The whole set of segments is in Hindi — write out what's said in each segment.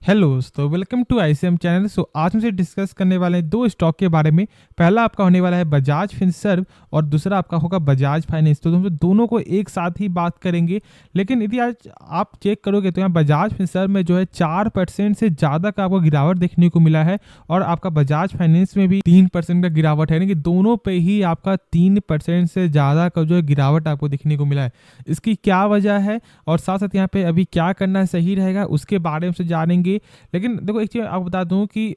हेलो दोस्तों, वेलकम टू आईसीएम चैनल। आज हमसे डिस्कस करने वाले हैं दो स्टॉक के बारे में। पहला आपका होने वाला है बजाज फिनसर्व और दूसरा आपका होगा बजाज फाइनेंस। तो हम दोनों को एक साथ ही बात करेंगे। लेकिन यदि आज आप चेक करोगे तो यहाँ बजाज फिनसर्व में जो है 4% से ज़्यादा का आपको गिरावट देखने को मिला है और आपका बजाज फाइनेंस में भी 3% का गिरावट है, यानी कि दोनों पे ही आपका 3% से ज़्यादा का जो है गिरावट आपको देखने को मिला है। इसकी क्या वजह है और साथ साथ यहाँ पे अभी क्या करना सही रहेगा उसके बारे में से जानेंगे। लेकिन देखो, एक चीज आपको बता दूं कि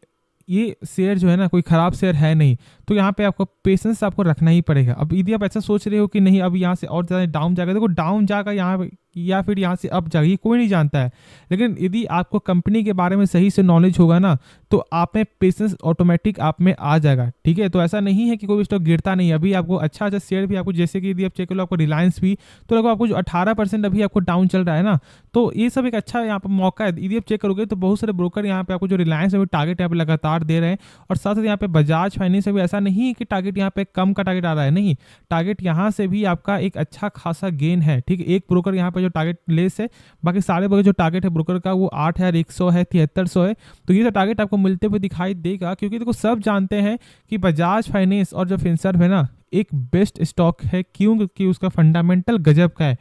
ये शेयर जो है ना, कोई खराब शेयर है नहीं। तो यहाँ पे आपको पेशेंस आपको रखना ही पड़ेगा। अब यदि आप ऐसा सोच रहे हो कि नहीं अब यहाँ से और ज़्यादा डाउन जाएगा, देखो डाउन जाएगा यहाँ पे या फिर यहाँ से अप जाएगा, ये कोई नहीं जानता है। लेकिन यदि आपको कंपनी के बारे में सही से नॉलेज होगा ना, तो आप में पेशेंस ऑटोमेटिक आप में आ जाएगा। ठीक है, तो ऐसा नहीं है कि कोई स्टॉक गिरता नहीं है। अभी आपको अच्छा अच्छा शेयर भी आपको, जैसे कि यदि आप चेक करो आपको रिलायंस भी, तो लगभग आपको जो 18% अभी आपको डाउन चल रहा है ना, तो ये सब एक अच्छा यहाँ पर मौका है। यदि आप चेक करोगे तो बहुत सारे ब्रोकर यहाँ पे आपको जो रिलायंस है टारगेट यहाँ पे लगातार दे रहे हैं। और साथ साथ यहाँ पे बजाज फाइनेंस में भी ऐसा नहीं है कि टारगेट यहाँ पे कम का टारगेट आ रहा है, नहीं, टारगेट यहाँ से भी आपका एक अच्छा खासा गेन है। ठीक है, एक ब्रोकर यहाँ पे जो टारगेट लेस है, बाकी सारे ब्रोकर जो टारगेट है ब्रोकर का वो 8100 है, 7300 है। तो ये तो टारगेट आपको मिलते हुए दिखाई देगा, क्योंकि देखो सब जानते हैं कि बजाज फाइनेंस और जो फिनसर्व है ना, एक बेस्ट स्टॉक है। क्यों? क्योंकि उसका फंडामेंटल गजब का है।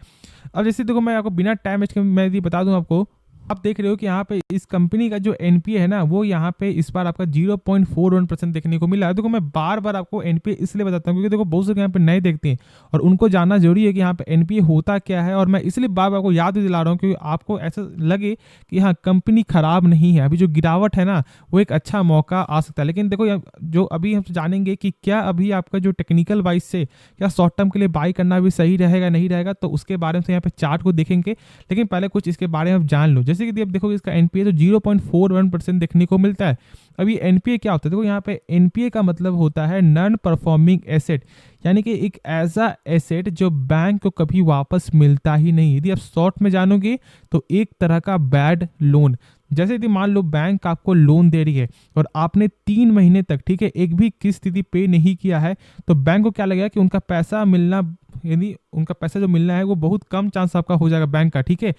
अब जैसे देखो, मैं आपको बिना टाइम वेस्ट के मैं यदि बता दूं आपको, आप देख रहे हो कि यहाँ पे इस कंपनी का जो एनपीए है ना, वो यहाँ पे इस बार आपका 0.41% देखने को मिला है। देखो मैं बार बार आपको एनपीए इसलिए बताता हूँ क्योंकि देखो बहुत से यहाँ पे नए देखते हैं और उनको जानना जरूरी है कि यहाँ पे एनपीए होता क्या है। और मैं इसलिए बार बार आपको याद भी दिला रहा हूँ क्योंकि आपको ऐसा लगे कि हाँ कंपनी खराब नहीं है, अभी जो गिरावट है ना वो एक अच्छा मौका आ सकता है। लेकिन देखो जो अभी हम जानेंगे कि क्या अभी आपका जो टेक्निकल वाइज से क्या शॉर्ट टर्म के लिए बाई करना भी सही रहेगा नहीं रहेगा, तो उसके बारे में यहाँ पे चार्ट को देखेंगे। लेकिन पहले कुछ इसके बारे में आप जान लो। जैसे कि आप देखोगे इसका एनपीए तो 0.41% देखने को मिलता है। अभी एनपीए क्या होता है? देखो यहाँ पे एनपीए का मतलब होता है नॉन परफॉर्मिंग एसेट, यानी कि एक ऐसा एसेट जो बैंक को कभी वापस मिलता ही नहीं। यदि आप शॉर्ट में जानोगे तो एक तरह का बैड लोन। जैसे यदि मान लो बैंक आपको लोन दे रही है और आपने 3 महीने तक, ठीक है, एक भी किस्त यदि पे नहीं किया है, तो बैंक को क्या लगेगा कि उनका पैसा मिलना, यानी उनका पैसा जो मिलना है वो बहुत कम चांस आपका हो जाएगा बैंक का। ठीक है,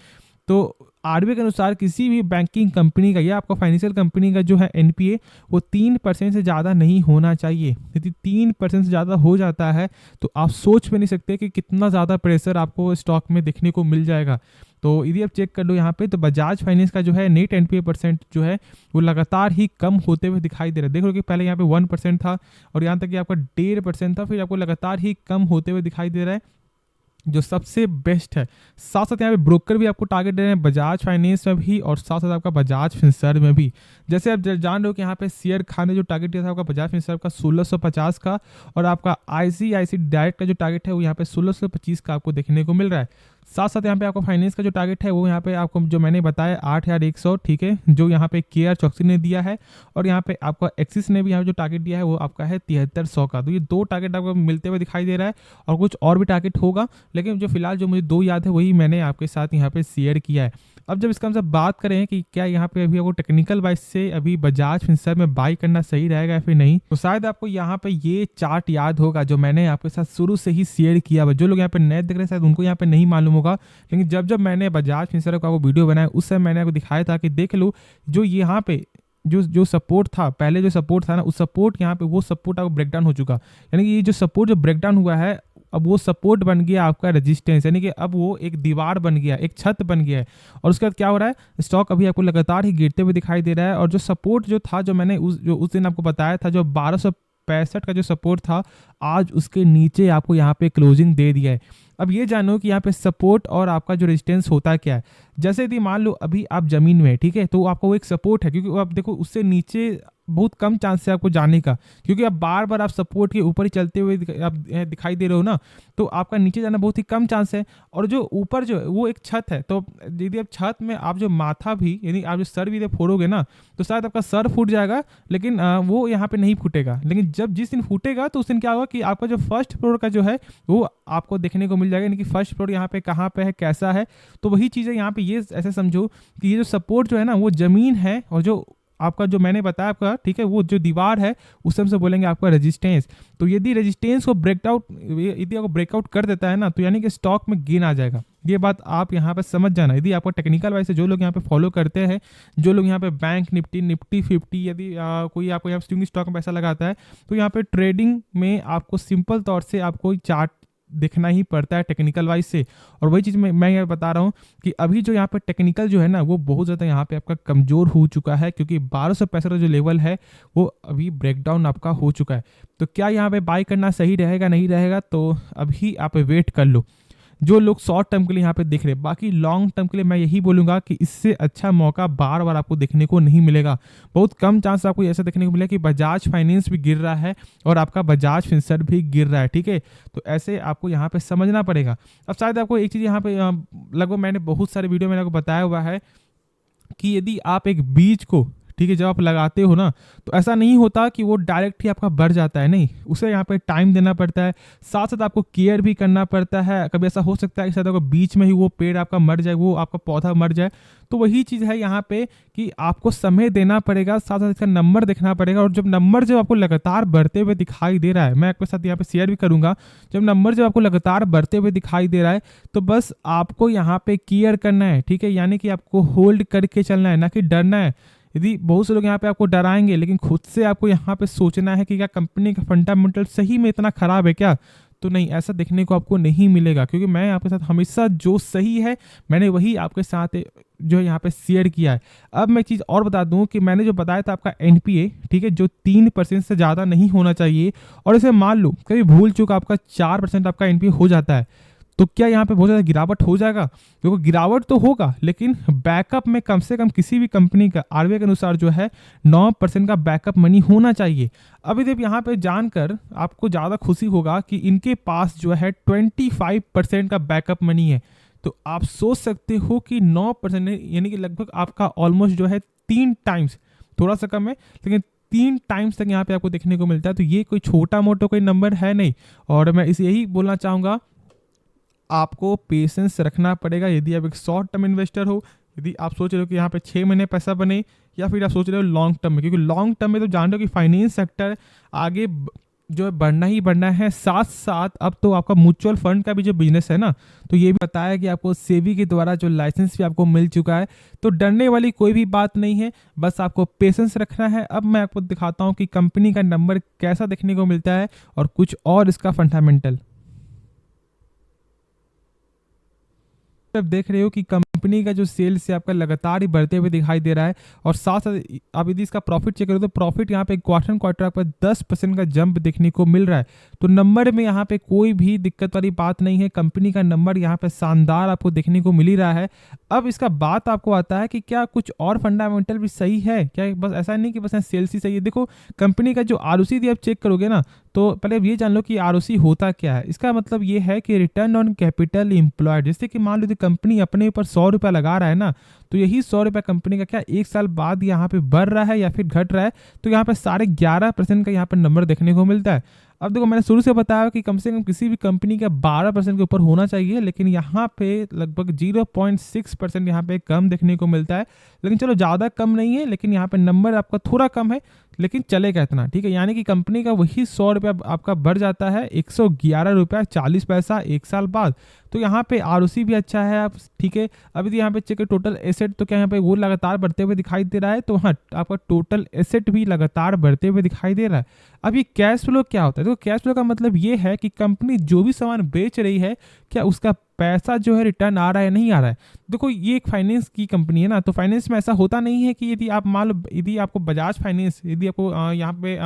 तो आरबीआई के अनुसार किसी भी बैंकिंग कंपनी का या आपका फाइनेंशियल कंपनी का जो है एनपीए वो 3% से ज़्यादा नहीं होना चाहिए। यदि 3% से ज़्यादा हो जाता है तो आप सोच भी नहीं सकते कि कितना ज़्यादा प्रेशर आपको स्टॉक में देखने को मिल जाएगा। तो यदि आप चेक कर लो यहाँ पे, तो बजाज फाइनेंस का जो है नेट एनपीए परसेंट जो है वो लगातार ही कम होते हुए दिखाई दे रहा है। देख लो कि पहले यहाँ पे 1% था और यहाँ तक कि आपका 1.5% था, फिर आपको लगातार ही कम होते हुए दिखाई दे रहा है, जो सबसे बेस्ट है। साथ साथ यहाँ पे ब्रोकर भी आपको टारगेट दे रहे हैं बजाज फाइनेंस में भी और साथ साथ आपका बजाज फिनसर्व में भी। जैसे आप जान रहे हो कि यहाँ पे शेयर खान ने जो टारगेट दिया था आपका बजाज फिनसर्व का 1650 का, और आपका आईसीआईसी डायरेक्ट का जो टारगेट है वो यहाँ पे 1625 का आपको देखने को मिल रहा है। साथ साथ यहाँ पे आपको फाइनेंस का जो टारगेट है वो यहाँ पे आपको जो मैंने बताया 8100, ठीक है, जो यहाँ पे केआर चौकसी ने दिया है, और यहाँ पे आपका एक्सिस ने भी यहाँ जो टारगेट दिया है वो आपका है 7300 का। तो ये दो टारगेट आपको मिलते हुए दिखाई दे रहा है और कुछ और भी टारगेट होगा, लेकिन जो फिलहाल जो मुझे दो याद है वही मैंने आपके साथ यहाँ पे शेयर किया है। अब जब इसका हम सब बात करें कि क्या यहाँ पे अभी आपको टेक्निकल वाइज से अभी बजाज फिनसर्व में बाई करना सही रहेगा या फिर नहीं, तो शायद आपको यहाँ पे ये चार्ट याद होगा जो मैंने आपके साथ शुरू से ही शेयर किया है। जो लोग यहाँ पे नए देख रहे हैं शायद उनको यहाँ पे नहीं मालूम होगा, लेकिन जब जब मैंने बजाज फिनसर्व का वो वीडियो बनाया उस समय मैंने आपको दिखाया था कि देख लो जो यहाँ पे जो सपोर्ट था, पहले जो सपोर्ट था ना, उस सपोर्ट यहाँ पे वो सपोर्ट आपको ब्रेकडाउन हो चुका, यानी कि ये जो सपोर्ट जो ब्रेकडाउन हुआ है अब वो सपोर्ट बन गया आपका रेजिस्टेंस, यानी कि अब वो एक दीवार बन गया, एक छत बन गया है। और उसके बाद क्या हो रहा है, स्टॉक अभी आपको लगातार ही गिरते हुए दिखाई दे रहा है। और जो सपोर्ट जो था, जो मैंने उस दिन आपको बताया था, जो 1265 का जो सपोर्ट था, आज उसके नीचे आपको यहाँ पे क्लोजिंग दे दिया है। अब ये जानो कि यहाँ पे सपोर्ट और आपका जो रेजिस्टेंस होता क्या है। जैसे यदि मान लो अभी आप जमीन में, ठीक है, तो आपको वो एक सपोर्ट है, क्योंकि आप देखो उससे नीचे बहुत कम चांस है आपको जाने का, क्योंकि अब बार बार आप सपोर्ट के ऊपर ही चलते हुए आप दिखाई दे रहे हो ना, तो आपका नीचे जाना बहुत ही कम चांस है। और जो ऊपर जो है वो एक छत है, तो यदि आप छत में आप जो माथा भी, यानी आप जो सर भी यदि फोड़ोगे ना, तो शायद आपका सर फूट जाएगा, लेकिन वो यहाँ पे नहीं फूटेगा। लेकिन जब जिस दिन फूटेगा तो उस दिन क्या होगा कि आपका जो फर्स्ट फ्लोर का जो है वो आपको देखने को मिल जाएगा, यानी कि फर्स्ट फ्लोर यहाँ पे कहाँ पे है, कैसा है। तो वही चीज़ें यहाँ पे ये ऐसे समझो कि ये जो सपोर्ट जो है ना वो जमीन है, और जो आपका जो मैंने बताया आपका, ठीक है, वो जो दीवार है उस समय से बोलेंगे आपका रेजिस्टेंस। तो यदि रेजिस्टेंस को ब्रेकआउट, यदि आपको ब्रेकआउट कर देता है ना, तो यानी कि स्टॉक में गेन आ जाएगा। ये बात आप यहाँ पे समझ जाना। यदि आपको टेक्निकल वाइज से जो लोग यहाँ पे फॉलो करते हैं, जो लोग यहाँ पे बैंक निफ्टी, निफ्टी 50, यदि कोई आपको यहाँ स्विंग स्टॉक में पैसा लगाता है, तो यहाँ पे ट्रेडिंग में आपको सिंपल तौर से आपको चार्ट देखना ही पड़ता है टेक्निकल वाइज से। और वही चीज़ मैं यहाँ बता रहा हूँ कि अभी जो यहाँ पे टेक्निकल जो है ना, वो बहुत ज़्यादा यहाँ पे आपका कमज़ोर हो चुका है, क्योंकि 1265 का जो लेवल है वो अभी ब्रेकडाउन आपका हो चुका है। तो क्या यहाँ पे बाई करना सही रहेगा, नहीं रहेगा, तो अभी आप वेट कर लो, जो लोग शॉर्ट टर्म के लिए यहाँ पे देख रहे हैं। बाकी लॉन्ग टर्म के लिए मैं यही बोलूँगा कि इससे अच्छा मौका बार बार आपको देखने को नहीं मिलेगा। बहुत कम चांस आपको ऐसा देखने को मिलेगा कि बजाज फाइनेंस भी गिर रहा है और आपका बजाज फिनसर्व भी गिर रहा है, ठीक है। तो ऐसे आपको यहाँ पे समझना पड़ेगा। अब शायद आपको एक चीज़ यहाँ पे लगभग मैंने बहुत सारे वीडियो में आपको बताया हुआ है कि यदि आप एक बीज को, ठीक है, जब आप लगाते हो ना, तो ऐसा नहीं होता कि वो डायरेक्ट ही आपका बढ़ जाता है, नहीं, उसे यहाँ पे टाइम देना पड़ता है, साथ साथ आपको केयर भी करना पड़ता है। कभी ऐसा हो सकता है कि शायद आपको बीच में ही वो पेड़ आपका मर जाए, वो आपका पौधा मर जाए। तो वही चीज़ है यहाँ पे कि आपको समय देना पड़ेगा, साथ साथ इसका नंबर देखना पड़ेगा। और जब नंबर जब आपको लगातार बढ़ते हुए दिखाई दे रहा है, मैं आपके साथ यहाँ पे शेयर भी करूँगा, जब नंबर जब आपको लगातार बढ़ते हुए दिखाई दे रहा है, तो बस आपको यहाँ पे केयर करना है, ठीक है, यानी कि आपको होल्ड करके चलना है, ना कि डरना है। यदि बहुत से लोग यहाँ पे आपको डराएंगे, लेकिन खुद से आपको यहाँ पे सोचना है कि क्या कंपनी का फंडामेंटल सही में इतना खराब है क्या, तो नहीं, ऐसा देखने को आपको नहीं मिलेगा। क्योंकि मैं आपके साथ हमेशा जो सही है मैंने वही आपके साथ जो है यहाँ पे शेयर किया है। अब मैं चीज़ और बता दूं कि मैंने जो बताया था आपका एनपीए, ठीक है, जो 3% से ज़्यादा नहीं होना चाहिए, और इसे मान लो कभी भूल चूक आपका 4% आपका एनपीए हो जाता है, तो क्या यहाँ पे बहुत ज़्यादा गिरावट हो जाएगा? क्योंकि गिरावट तो होगा, लेकिन बैकअप में कम से कम किसी भी कंपनी का आरबीआई के अनुसार जो है 9% का बैकअप मनी होना चाहिए। अभी जब यहाँ पे जानकर आपको ज़्यादा खुशी होगा कि इनके पास जो है 25% का बैकअप मनी है। तो आप सोच सकते हो कि 9% यानी कि लगभग आपका ऑलमोस्ट जो है 3 टाइम्स, थोड़ा सा कम है लेकिन 3 टाइम्स तक यहाँ पे आपको देखने को मिलता है। तो ये कोई छोटा मोटा कोई नंबर है नहीं। और मैं इसे यही बोलना चाहूँगा, आपको पेशेंस रखना पड़ेगा। यदि आप एक शॉर्ट टर्म इन्वेस्टर हो, यदि आप सोच रहे हो कि यहाँ पे 6 महीने पैसा बने, या फिर आप सोच रहे हो लॉन्ग टर्म में, क्योंकि लॉन्ग टर्म में तो जान रहे हो कि फाइनेंस सेक्टर आगे जो है बढ़ना ही बढ़ना है। साथ साथ अब तो आपका म्यूचुअल फंड का भी जो बिजनेस है ना, तो ये भी बताया कि आपको सेबी के द्वारा जो लाइसेंस भी आपको मिल चुका है। तो डरने वाली कोई भी बात नहीं है, बस आपको पेशेंस रखना है। अब मैं आपको दिखाता हूँ कि कंपनी का नंबर कैसा देखने को मिलता है और कुछ और इसका फंडामेंटल। आप देख रहे हो कि कंपनी का जो सेल्स है आपका लगातार ही बढ़ते हुए दिखाई दे रहा है। और साथ साथ आप यदि इसका प्रॉफिट चेक करो तो प्रॉफिट यहाँ पे क्वार्टर आपका 10% का जंप देखने को मिल रहा है। तो नंबर में यहाँ पे कोई भी दिक्कत वाली बात नहीं है, कंपनी का नंबर यहाँ पे शानदार आपको देखने को मिल ही रहा है। अब इसका बात आपको आता है कि क्या कुछ और फंडामेंटल भी सही है क्या? बस ऐसा नहीं कि बस सेल्स ही सही है। देखो कंपनी का जो आरओसी यदि आप चेक करोगे ना, तो पहले ये जान लो कि आरओसी होता क्या है। इसका मतलब ये है कि रिटर्न ऑन कैपिटल एम्प्लॉयड। जैसे कि मान लो कि कंपनी अपने ऊपर 100 रुपया लगा रहा है ना, तो यही 100 रुपया कंपनी का क्या 1 साल बाद यहाँ पे बढ़ रहा है या फिर घट रहा है, तो यहाँ पे 11.5% का यहाँ पे नंबर देखने को मिलता है। अब देखो मैंने शुरू से बताया कि कम से कम किसी भी कंपनी का 12% के ऊपर होना चाहिए, लेकिन यहाँ पे लगभग 0.6% यहाँ पे कम देखने को मिलता है। लेकिन चलो ज़्यादा कम नहीं है, लेकिन यहाँ पे नंबर आपका थोड़ा कम है, लेकिन चलेगा इतना, ठीक है। यानी कि कंपनी का वही 100 रुपया आपका बढ़ जाता है 111.40 रुपया 1 साल बाद। तो यहाँ पे आरओसी भी अच्छा है आप, ठीक है। अभी यहाँ पे चेक टोटल एसेट, तो क्या यहाँ पे वो लगातार बढ़ते हुए दिखाई दे रहा है, तो हाँ आपका टोटल एसेट भी लगातार बढ़ते हुए दिखाई दे रहा है। अब ये कैश फ्लो क्या होता है? तो कैश फ्लो का मतलब ये है कि कंपनी जो भी सामान बेच रही है, क्या उसका पैसा जो है रिटर्न आ रहा है या नहीं आ रहा है। देखो ये एक फाइनेंस की कंपनी है ना, तो फाइनेंस में ऐसा होता नहीं है कि यदि आप मान लो, यदि आपको बजाज फाइनेंस, यदि आपको यहाँ पे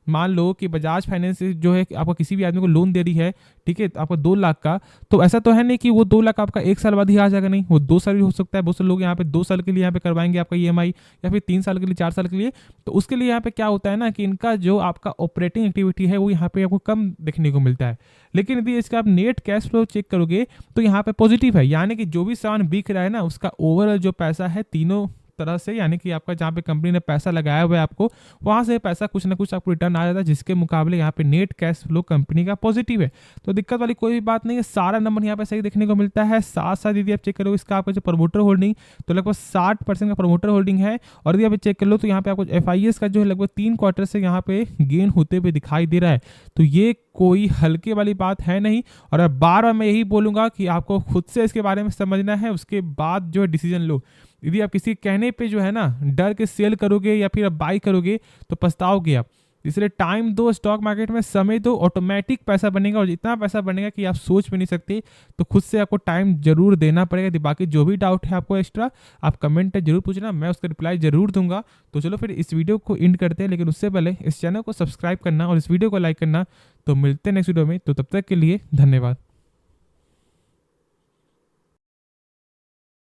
मान लो कि बजाज फाइनेंस जो है आपको किसी भी आदमी को लोन दे रही है, ठीक है, आपको 2 लाख का, तो ऐसा तो है नहीं कि वो 2 लाख आपका 1 साल बाद ही आ जाएगा, नहीं, वो 2 साल भी हो सकता है। बहुत से लोग यहाँ पे 2 साल के लिए यहाँ पे करवाएंगे आपका ईएमआई, या फिर 3 साल के लिए, 4 साल के लिए। तो उसके लिए यहाँ पे क्या होता है ना कि इनका जो आपका ऑपरेटिंग एक्टिविटी है वो यहाँ पे आपको कम देखने को मिलता है। लेकिन यदि इसका आप नेट कैश फ्लो चेक करोगे तो यहाँ पे पॉजिटिव है, यानी कि जो भी सामान बिक रहा है ना, उसका ओवरऑल जो पैसा है तीनों तरह से, यानी कि आपका जहाँ पे कंपनी ने पैसा लगाया हुआ है आपको, वहाँ से पैसा कुछ ना कुछ आपको रिटर्न आ जाता है, जिसके मुकाबले यहाँ पे नेट कैश फ्लो कंपनी का पॉजिटिव है। तो दिक्कत वाली कोई भी बात नहीं है, सारा नंबर यहाँ पे सही देखने को मिलता है। साथ साथ यदि आप चेक करो इसका आपका जो प्रमोटर होल्डिंग, तो लगभग 60% का प्रमोटर होल्डिंग है। और यदि आप चेक कर लो तो यहाँ पे आपको FIS का जो है लगभग 3 क्वार्टर से यहाँ पे गेन होते हुए दिखाई दे रहा है। तो ये कोई हल्के वाली बात है नहीं। और अब बार बार मैं यही बोलूंगा कि आपको खुद से इसके बारे में समझना है, उसके बाद जो है डिसीजन लो। यदि आप किसी कहने पे जो है ना डर के सेल करोगे या फिर आप बाई करोगे तो पछताओगे आप। इसलिए टाइम दो, स्टॉक मार्केट में समय दो, ऑटोमेटिक पैसा बनेगा और इतना पैसा बनेगा कि आप सोच भी नहीं सकते। तो खुद से आपको टाइम जरूर देना पड़ेगा। बाकी जो भी डाउट है आपको एक्स्ट्रा, आप कमेंट में जरूर पूछना, मैं उसका रिप्लाई जरूर दूंगा। तो चलो फिर इस वीडियो को एंड करते हैं, लेकिन उससे पहले इस चैनल को सब्सक्राइब करना और इस वीडियो को लाइक करना। तो मिलते हैं नेक्स्ट वीडियो में, तो तब तक के लिए धन्यवाद।